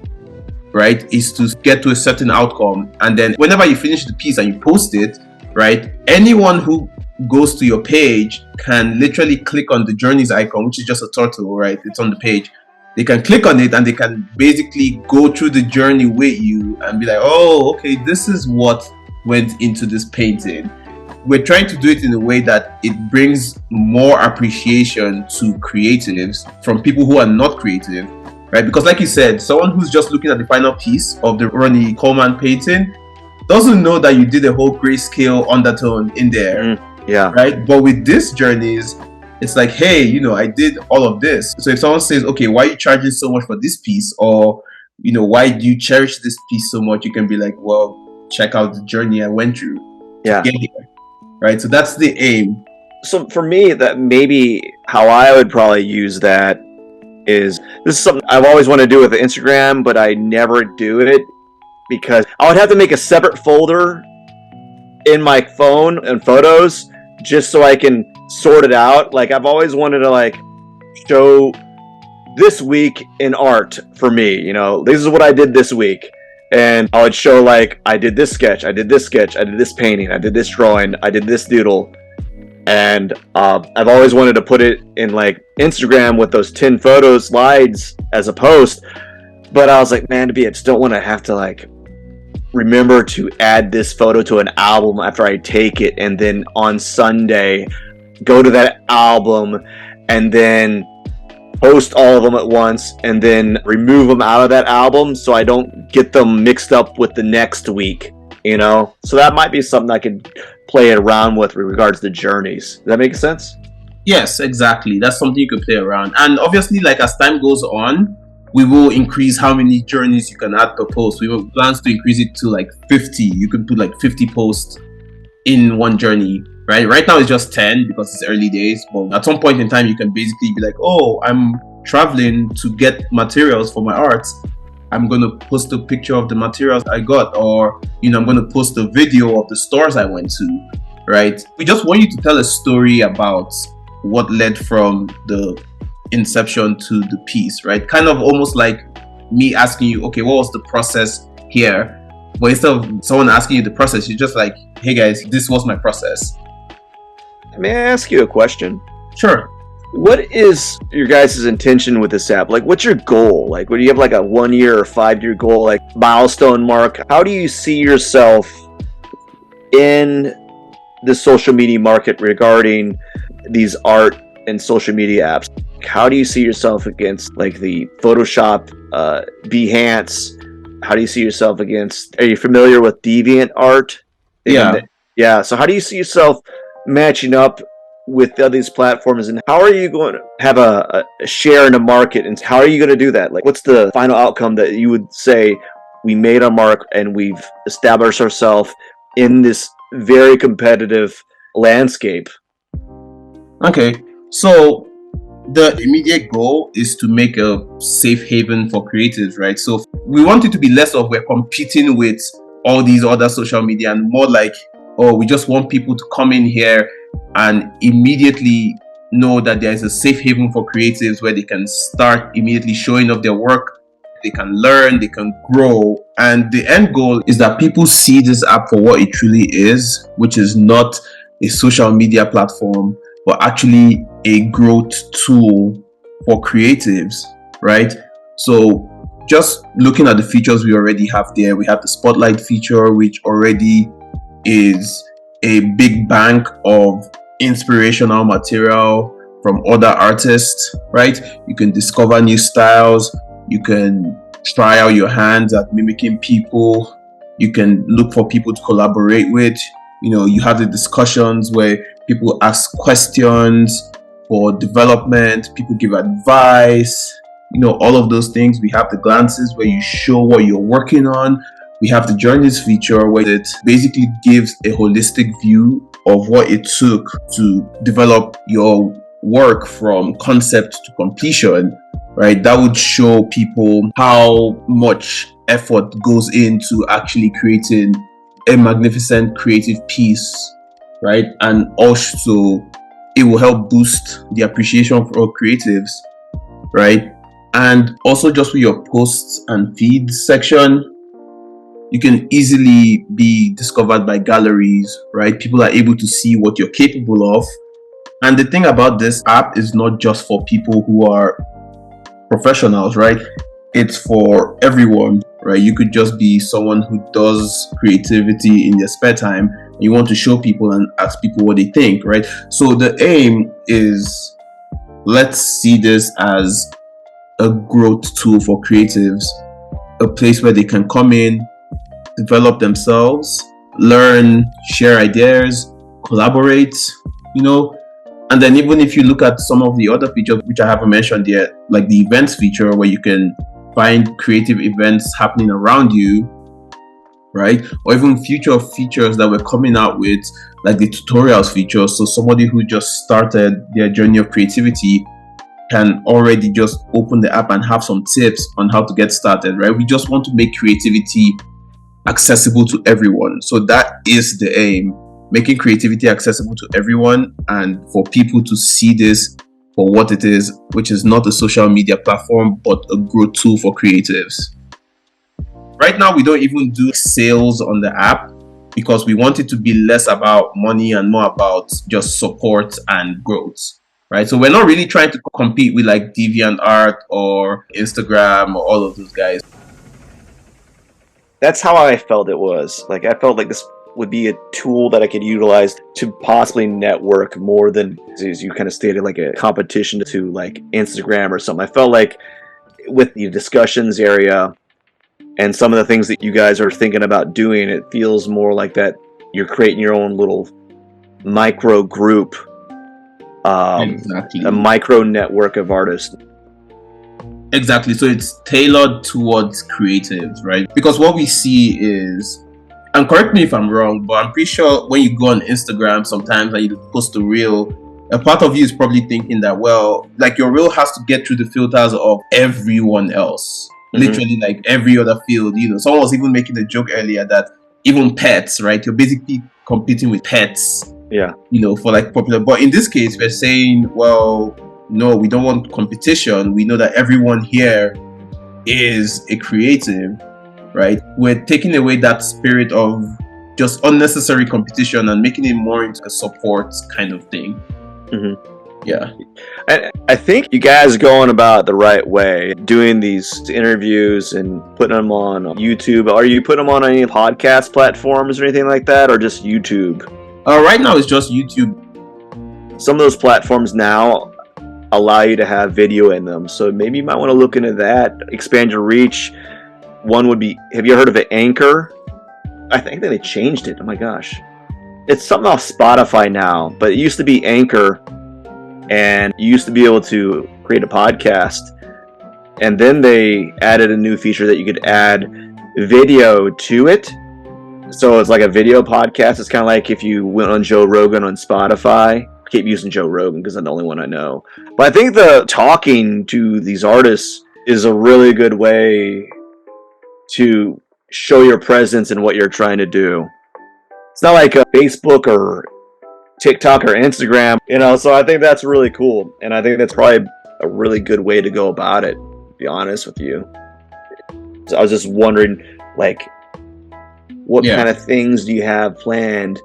right, is to get to a certain outcome. And then whenever you finish the piece and you post it, right, anyone who goes to your page can literally click on the journeys icon, which is just a turtle, right? It's on the page. They can click on it and they can basically go through the journey with you and be like, oh, okay, this is what went into this painting. We're trying to do it in a way that it brings more appreciation to creatives from people who are not creative, right? Because like you said, someone who's just looking at the final piece of the Ronnie Coleman painting doesn't know that you did a whole grayscale undertone in there, right? But with these journeys, it's like, hey, I did all of this. So if someone says, okay, why are you charging so much for this piece? Or, why do you cherish this piece so much? You can be like, well, check out the journey I went through to get here. Right, so that's the aim. So for me, that maybe how I would probably use that is, this is something I've always wanted to do with Instagram, but I never do it because I would have to make a separate folder in my phone and photos just so I can sort it out. Like, I've always wanted to like show this week in art for me. This is what I did this week. And I would show like, I did this sketch, I did this sketch, I did this painting, I did this drawing, I did this doodle. And I've always wanted to put it in like Instagram with those 10 photo slides as a post. But I was like, man, I just don't want to have to like remember to add this photo to an album after I take it. And then on Sunday, go to that album and then post all of them at once and then remove them out of that album so I don't get them mixed up with the next week, you know? So that might be something I could play around with regards to journeys. Does that make sense? Yes, exactly. That's something you could play around. And obviously, like as time goes on, we will increase how many journeys you can add per post. We have plans to increase it to like 50. You could put like 50 posts in one journey, right? Right now it's just 10 because it's early days. But at some point in time, you can basically be like, oh, I'm traveling to get materials for my art. I'm going to post a picture of the materials I got, or, you know, I'm going to post a video of the stores I went to, right? We just want you to tell a story about what led from the inception to the piece, right? Kind of almost like me asking you, okay, what was the process here? But instead of someone asking you the process, you're just like, hey guys, this was my process. May I ask you a question? Sure. What is your guys' intention with this app? Like, what's your goal? Like, do you have like a 1 year or 5 year goal, like milestone mark? How do you see yourself in the social media market regarding these art and social media apps? How do you see yourself against like the Photoshop, Behance? How do you see yourself against? Are you familiar with Deviant art? Yeah. Yeah. So how do you see yourself matching up with these platforms, and how are you going to have a share in the market, and how are you going to do that? Like, what's the final outcome that you would say we made our mark and we've established ourselves in this very competitive landscape? Okay. So the immediate goal is to make a safe haven for creatives, right? So we want it to be less of we're competing with all these other social media and more like, oh, we just want people to come in here and immediately know that there is a safe haven for creatives where they can start immediately showing off their work. They can learn, they can grow. And the end goal is that people see this app for what it truly is, which is not a social media platform, but actually a growth tool for creatives, right? So just looking at the features we already have there, we have the spotlight feature, which already is a big bank of inspirational material from other artists, right? You can discover new styles, you can try out your hands at mimicking people, you can look for people to collaborate with. You know, you have the discussions where people ask questions for development, people give advice, you know, all of those things. We have the glances where you show what you're working on. We have the journeys feature where it basically gives a holistic view of what it took to develop your work from concept to completion, right? That would show people how much effort goes into actually creating a magnificent creative piece, right? And also it will help boost the appreciation for creatives, right? And also just with your posts and feeds section, you can easily be discovered by galleries, right? People are able to see what you're capable of. And the thing about this app is not just for people who are professionals, right? It's for everyone, right? You could just be someone who does creativity in their spare time. You want to show people and ask people what they think, right? So the aim is, let's see this as a growth tool for creatives, a place where they can come in, develop themselves, learn, share ideas, collaborate, you know. And then even if you look at some of the other features which I haven't mentioned yet, like the events feature where you can find creative events happening around you, right? Or even future features that we're coming out with, like the tutorials feature. So somebody who just started their journey of creativity can already just open the app and have some tips on how to get started, right? We just want to make creativity accessible to everyone. So that is the aim, making creativity accessible to everyone and for people to see this for what it is, which is not a social media platform, but a growth tool for creatives. Right now, we don't even do sales on the app because we want it to be less about money and more about just support and growth, right? So we're not really trying to compete with like DeviantArt or Instagram or all of those guys. That's how I felt it was. Like, I felt like this would be a tool that I could utilize to possibly network more than, as you kind of stated, like a competition to like Instagram or something. I felt like with the discussions area and some of the things that you guys are thinking about doing, it feels more like that you're creating your own little micro group, Exactly. a micro network of artists. Exactly. So it's tailored towards creatives, right? Because what we see is, and correct me if I'm wrong, but I'm pretty sure when you go on Instagram sometimes and you post a reel, a part of you is probably thinking that, well, like your reel has to get through the filters of everyone else. Literally, like every other field. Someone was even making a joke earlier that even pets, right? You're basically competing with pets. Yeah. For like popular. But in this case, we're saying, well, no, we don't want competition. We know that everyone here is a creative, right? We're taking away that spirit of just unnecessary competition and making it more into a support kind of thing. Yeah. I think you guys are going about the right way, doing these interviews and putting them on YouTube. Are you putting them on any podcast platforms or anything like that, or just YouTube? Right now it's just YouTube. Some of those platforms now allow you to have video in them, so maybe you might want to look into that, expand your reach. One would be, have you heard of it, Anchor? I think that they changed it. Oh my gosh. It's something off Spotify now, but it used to be Anchor, and you used to be able to create a podcast, and then they added a new feature that you could add video to it. So it's like a video podcast. It's kind of like if you went on Joe Rogan on Spotify. I keep using Joe Rogan because I'm the only one I know. But I think the talking to these artists is a really good way to show your presence and what you're trying to do. It's not like a Facebook or TikTok or Instagram, so I think that's really cool. And I think that's probably a really good way to go about it, to be honest with you. So I was just wondering, like, what kind of things do you have planned?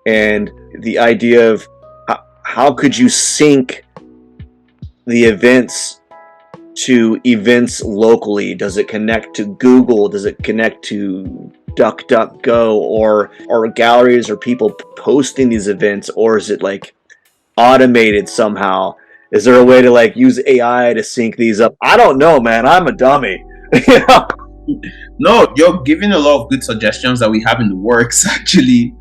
And the idea of how could you sync the events to events locally? Does it connect to Google? Does it connect to DuckDuckGo or galleries or people posting these events? Or is it like automated somehow? Is there a way to like use AI to sync these up? I don't know, man. I'm a dummy. No, you're giving a lot of good suggestions that we have in the works, actually.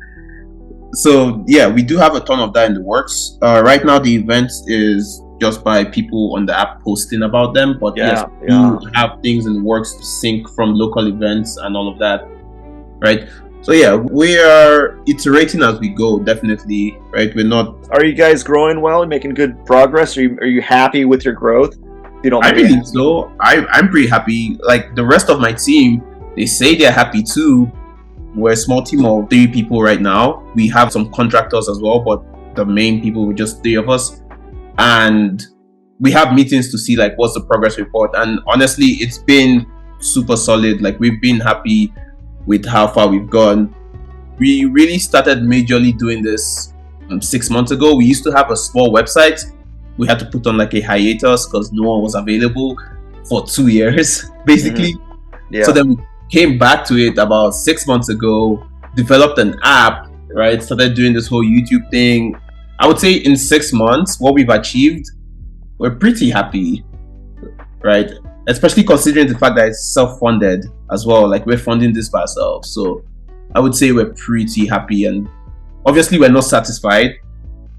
So yeah, we do have a ton of that in the works. Right now, the event is just by people on the app posting about them, but yes, we have things in the works to sync from local events and all of that, right? So yeah, we are iterating as we go, definitely, right? We're not. Are you guys growing well and making good progress? Are you happy with your growth? I believe so. I'm pretty happy. Like the rest of my team, they say they're happy too. We're a small team of 3 people right now. We have some contractors as well, but the main people were just 3 of us. And we have meetings to see like what's the progress report. And honestly, it's been super solid. Like we've been happy with how far we've gone. We really started majorly doing this 6 months ago. We used to have a small website. We had to put on like a hiatus because no one was available for 2 years, basically. Yeah. So then we came back to it about 6 months ago, developed an app, right? Started doing this whole YouTube thing. I would say in 6 months, what we've achieved, we're pretty happy, right? Especially considering the fact that it's self-funded as well. Like we're funding this by ourselves. So I would say we're pretty happy. And obviously we're not satisfied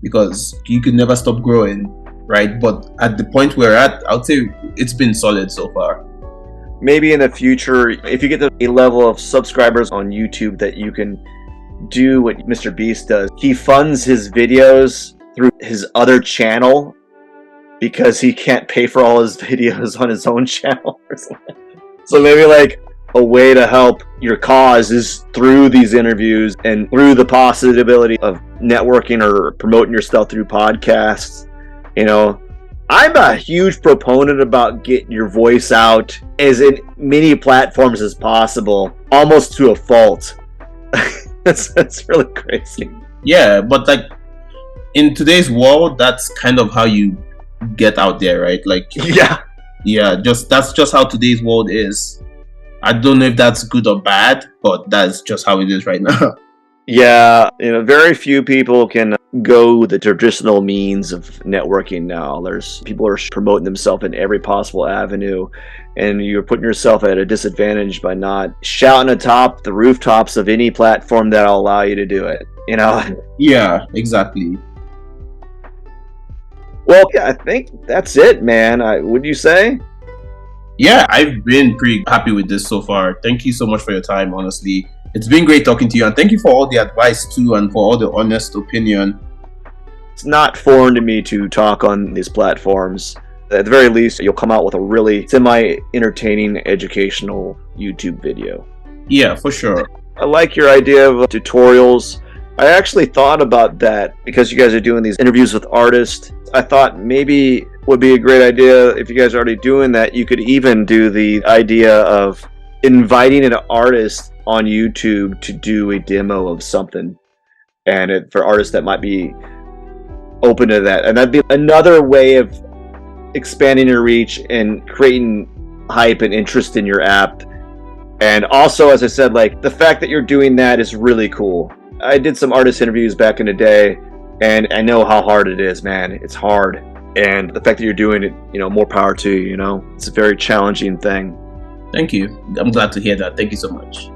because you could never stop growing, right? But at the point we're at, I would say it's been solid so far. Maybe in the future, if you get to a level of subscribers on YouTube that you can do what Mr. Beast does. He funds his videos through his other channel because he can't pay for all his videos on his own channel or something. So maybe like a way to help your cause is through these interviews and through the possibility of networking or promoting your stuff through podcasts. I'm a huge proponent about getting your voice out as in many platforms as possible, almost to a fault. That's really crazy. Yeah, but like in today's world, that's kind of how you get out there, right? Like that's just how today's world is. I don't know if that's good or bad, but that's just how it is right now. Yeah, very few people can go the traditional means of networking now. There's people are promoting themselves in every possible avenue, and you're putting yourself at a disadvantage by not shouting atop the rooftops of any platform that'll allow you to do it. Yeah, exactly. Well, yeah, I think that's it, man. Would you say? Yeah, I've been pretty happy with this so far. Thank you so much for your time, honestly. It's been great talking to you, and thank you for all the advice too, and for all the honest opinion. It's not foreign to me to talk on these platforms. At the very least, you'll come out with a really semi-entertaining, educational YouTube video. Yeah, for sure. I like your idea of tutorials. I actually thought about that because you guys are doing these interviews with artists. I thought maybe would be a great idea if you guys are already doing that. You could even do the idea of inviting an artist on YouTube to do a demo of something, and for artists that might be open to that, and that'd be another way of expanding your reach and creating hype and interest in your app. And also, as I said, like, the fact that you're doing that is really cool. I did some artist interviews back in the day, and I know how hard it is, man. It's hard. And the fact that you're doing it, more power to you, it's a very challenging thing. Thank you. I'm glad to hear that. Thank you so much.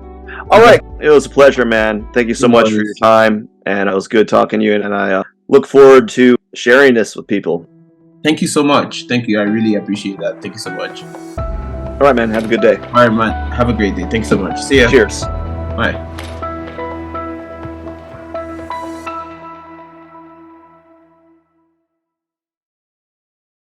All right. It was a pleasure, man. Thank you so much for your time. And it was good talking to you. And I look forward to sharing this with people. Thank you so much. Thank you. I really appreciate that. Thank you so much. All right, man. Have a good day. All right, man. Have a great day. Thanks so much. See ya. Cheers. Bye.